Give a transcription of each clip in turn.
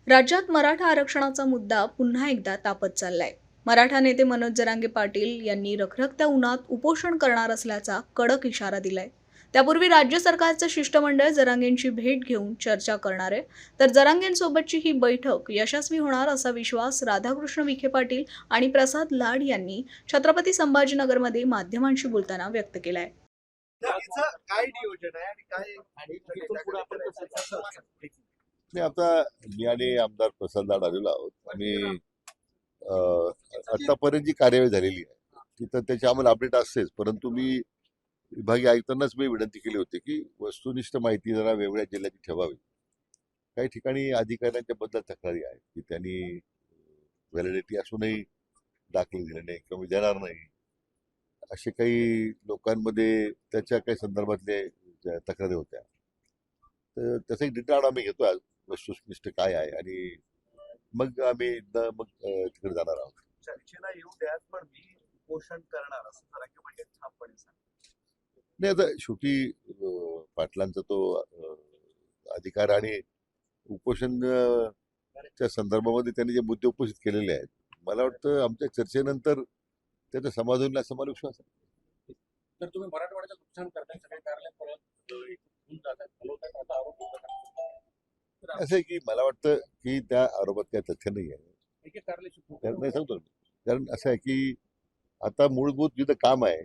राज्यात मराठा आरक्षणाचा मुद्दा पुन्हा एकदा तापत चाललाय. मराठा नेते मनोज जरांगे पाटील यांनी रखरखत्या उन्हात उपोषण करणार असल्याचा कडक इशारा दिलाय. त्यापूर्वी राज्य सरकारचं शिष्टमंडळ जरांगेंची भेट घेऊन चर्चा करणार आहे. तर जरांगेंसोबतची ही बैठक यशस्वी होणार असा विश्वास राधाकृष्ण विखे पाटील आणि प्रसाद लाड यांनी छत्रपती संभाजीनगरमध्ये माध्यमांशी बोलताना व्यक्त केलाय. काय नियोजन आहे आणि काय आणि इथून पुढे आपण कसं करणार? नाही, आता मी आणि आमदार प्रसाद लाड आलेलो आहोत. आम्ही आतापर्यंत जी कार्यवाही झालेली आहे तिथं त्याची आम्हाला अपडेट असतेच, परंतु मी विभागीय आयुक्तांनाच मी विनंती केली होती की वस्तुनिष्ठ माहिती जरा वेगवेगळ्या जिल्ह्याची ठेवावी. काही ठिकाणी अधिकाऱ्यांच्या बद्दल तक्रारी आहेत की त्यांनी व्हॅलिडिटी असूनही दाखले दिले नाही किंवा मी देणार नाही, असे काही लोकांमध्ये त्याच्या काही संदर्भातले ज्या तक्रारी होत्या. तर त्याचा एक डिटेल आम्ही घेतो आज, वस्तुनिष्ठ काय आहे, आणि मग आम्ही तिकडे जाणार आहोत. चर्चेला येऊ द्यात, पण मी उपोषण करणार असं जरांगे म्हणजे ठामपणे सांगितलं. नाही, आता शेवटी पाटलांचा तो अधिकार, आणि उपोषण च्या संदर्भामध्ये त्यांनी जे मुद्दे उपस्थित केलेले आहेत, मला वाटतं आमच्या चर्चेनंतर त्याचं समाधान होईल असा मला विश्वास आहे. तर तुम्ही मराठवाड्याचं नुकसान करताय, सगळे कार्यालय परत घेऊन जातात, हलवतायत, असा आरोप होता का? असं आहे की मला वाटतं की त्या आरोपात काही तथ्य नाही आहे. एक एक कार्यालय सुरू कारण नाही सांगतो मी. कारण असं आहे की आता मूलभूत जिथं काम आहे,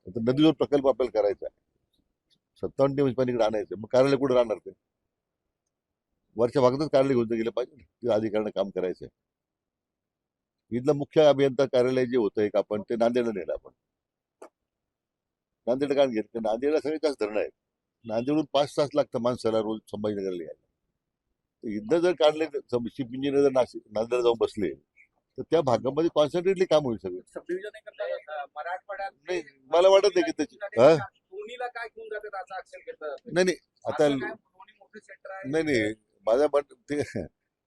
आता नदीवर प्रकल्प आपल्याला करायचा आहे, 57 टीएमसी पाणी इकडे आणायचं, मग कार्यालय कुठे राहणार? ते वरच्या भागातच कार्यालय घेऊन गेलं पाहिजे ना, तिथं अधिकाऱ्यांना काम करायचं आहे. इथलं मुख्य अभियंता कार्यालय जे होतं एक, आपण ते नांदेडला नेलं. आपण नांदेड काय घेतलं? नांदेडला सगळे जास्त धरणं आहेत. नांदेडून 5 तास लागतं माणसाला रोज संभाजीनगरला यायला. तर इथं जर काढले, चीफ इंजिनियर जर नांदेड जाऊन बसले, तर त्या भागामध्ये कॉन्सन्ट्रेटली काम होईल सगळं. सब डिव्हिजन नाही करता मराठवाड्यात. नाही, मला वाटत नाही की त्याची दोन्हीला काय घेऊन जातात असा ऍक्शन घेतात. नाही नाही, आता दोन्ही मोठे सेंटर आहे. नाही नाही, माझं मत ते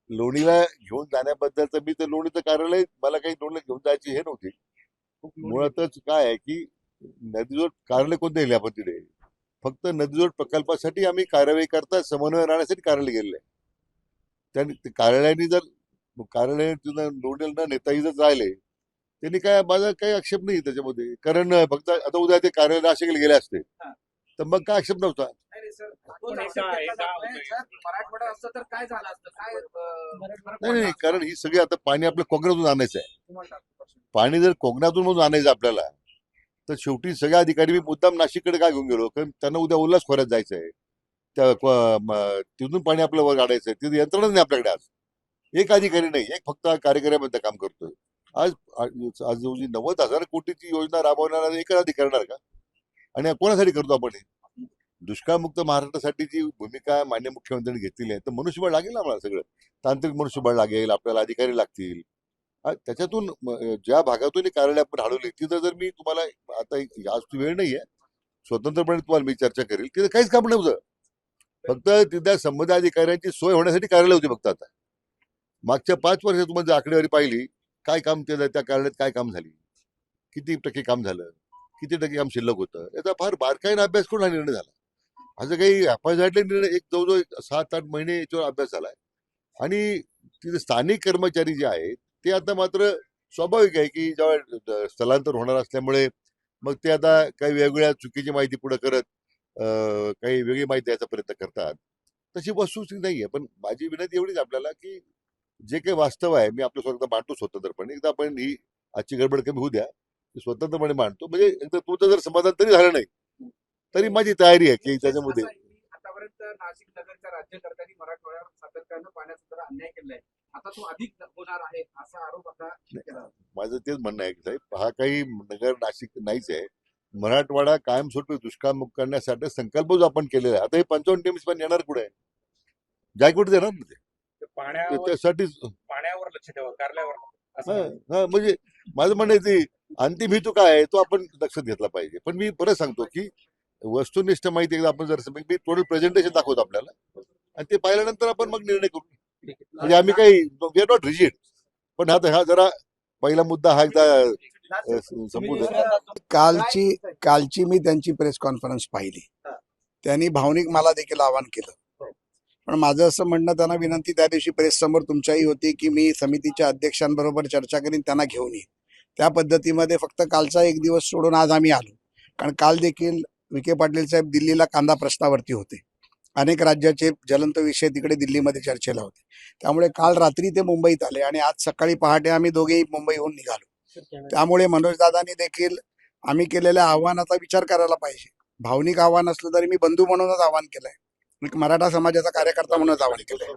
लोणीला घेऊन जाण्याबद्दलचं, मी तर लोणीचं कार्यालय, मला काही लोणीला घेऊन जायची हे नव्हती. मुळातच काय आहे की नदीजोड कार्यालय कोणते नेले आपण तिथे? फक्त नदीजोड प्रकल्पासाठी आम्ही कार्यवाही करता समन्वय राहण्यासाठी कार्यालय गेलेलं आहे. त्यांनी कार्यालयाने जर कार्यालय लोणीला न नेताही जर राहिले, त्यांनी काय, माझा काही आक्षेप नाही त्याच्यामध्ये. कारण फक्त आता उद्या ते कार्यालय नाशिकला गेले असते तर मग काय आक्षेप नव्हता. नाही सर, मराठवाडा असतं तर काय झालं असतं, काय नाही नाही, कारण ही सगळी आता पाणी आपल्या कोकणातून आणायचं आहे. पाणी जर कोकणातून मधून आणायचं आपल्याला, तर शेवटी सगळे अधिकारी, मी मुद्दाम नाशिककडे काय घेऊन गेलो, कारण त्यांना उद्या उल्हास खोऱ्यात जायचं आहे, त्या तिथून पाणी आपल्याला वर काढायचं आहे. तिथे यंत्रणा नाही आपल्याकडे. आज एक अधिकारी नाही, एक फक्त कार्यक्रमामध्ये काम करतोय. आज आज रोजी 90,000 कोटीची योजना राबवणारा एकच अधिकारी करणार का? आणि कोणासाठी करतो आपण हे? दुष्काळमुक्त महाराष्ट्रासाठी जी भूमिका माननीय मुख्यमंत्र्यांनी घेतलेली आहे, तर मनुष्यबळ लागेल ना आम्हाला. सगळं तांत्रिक मनुष्यबळ लागेल, आपल्याला अधिकारी लागतील. त्याच्यातून ज्या भागातून ही कार्यालय आपण हलवली, तिथं जर मी तुम्हाला आता आज वेळ नाहीये, स्वतंत्रपणे तुम्हाला मी चर्चा करेल, तिथं काहीच काम नव्हतं. फक्त तिथल्या संबंधित अधिकाऱ्यांची सोय होण्यासाठी कार्यालय होती फक्त. आता मागच्या 5 वर्षात तुम्हाला आकडेवारी पाहिली, काय काम केलं त्या कार्यालयात, काय काम झाली, किती टक्के काम झालं, किती टक्के काम शिल्लक होतं, याचा फार बारकाईने अभ्यास करून हा निर्णय झाला. असं काही हायफायझाईडले निर्णय, एक जवळजवळ 7-8 महिने याच्यावर अभ्यास झालाय. आणि तिथे स्थानिक कर्मचारी जे आहेत ते आता मात्र स्वाभाविक आहे की जेव्हा स्थलांतर होणार असल्यामुळे मग ते आता काही वेगवेगळ्या चुकीची माहिती पुढे करत काही वेगळी माहिती द्यायचा प्रयत्न करतात. तशी वस्तुस्थिती नाहीये. पण माझी विनंती एवढीच आपल्याला की जे काही वास्तव आहे, मी आपल्या स्वतः मांडतो स्वतंत्रपणे. एकदा आपण ही आजची गडबड कमी होऊ द्या, स्वतंत्रपणे मांडतो. म्हणजे एकदा तुमचं जर समाधान तरी झालं नाही, तरी माझी तयारी आहे की त्याच्यामध्ये. आतापर्यंत नाशिक नगरच्या राज्यकर्त्यांनी मराठवाड्यावर सातत्यानं पाण्याचा जरा अन्याय केलाय, आता तो अधिक होणार आहे असा आरोप आता केला. माझं तेच म्हणणं आहे की साहेब, हा काही नगर नाशिक नाहीच आहे. मराठवाडा कायमस्वरूपी दुष्काळमुक्त करण्यासाठी संकल्प जो आपण केलेला आहे. आता हे 55 टीम्स पण येणार कुठे आहे? जायकवाडीत येणार ना ते. त्यासाठीच पाण्यावर लक्ष ठेवा, कार्यालयावर. म्हणजे माझं म्हणणं आहे की अंतिम हेतू काय आहे तो आपण लक्षात घेतला पाहिजे. पण मी परत सांगतो की वस्तुनिष्ठ माहिती एकदा आपण जर मी टोटल प्रेझेंटेशन दाखवतो आपल्याला, आणि ते पाहिल्यानंतर आपण मग निर्णय करू. म्हणजे आम्ही काही वी आर नॉट रिजिड. पण आता हा जरा पहिला मुद्दा हा एकदा संपू द्या. कालची मी त्यांची प्रेस कॉन्फरन्स पाहिली. त्यांनी भावनिक मला देखील आवाहन केलं पण माझं असं म्हणणं, त्यांना विनंती त्या दिवशी प्रेससमोर तुमच्याही होती की मी समितीच्या अध्यक्षांबरोबर चर्चा करीन, त्यांना घेऊन येईन. त्या पद्धतीमध्ये फक्त कालचा एक दिवस सोडून आज आम्ही आलो. कारण काल देखील विखे पाटील साहेब दिल्लीला कांदा प्रश्नावरती होते. अनेक राज्याचे ज्वलंत विषय तिकडे दिल्लीमध्ये चर्चेला होते. त्यामुळे काल रात्री ते मुंबईत आले आणि आज सकाळी पहाटे आम्ही दोघेही मुंबईहून निघालो. त्यामुळे मनोजदादांनी देखील आम्ही केलेल्या आव्हानाचा विचार करायला पाहिजे. भावनिक आव्हान असलं तरी मी बंधू म्हणूनच आव्हान केलंय, एक मराठा समाजाचा कार्यकर्ता म्हणूनच आव्हान केलंय.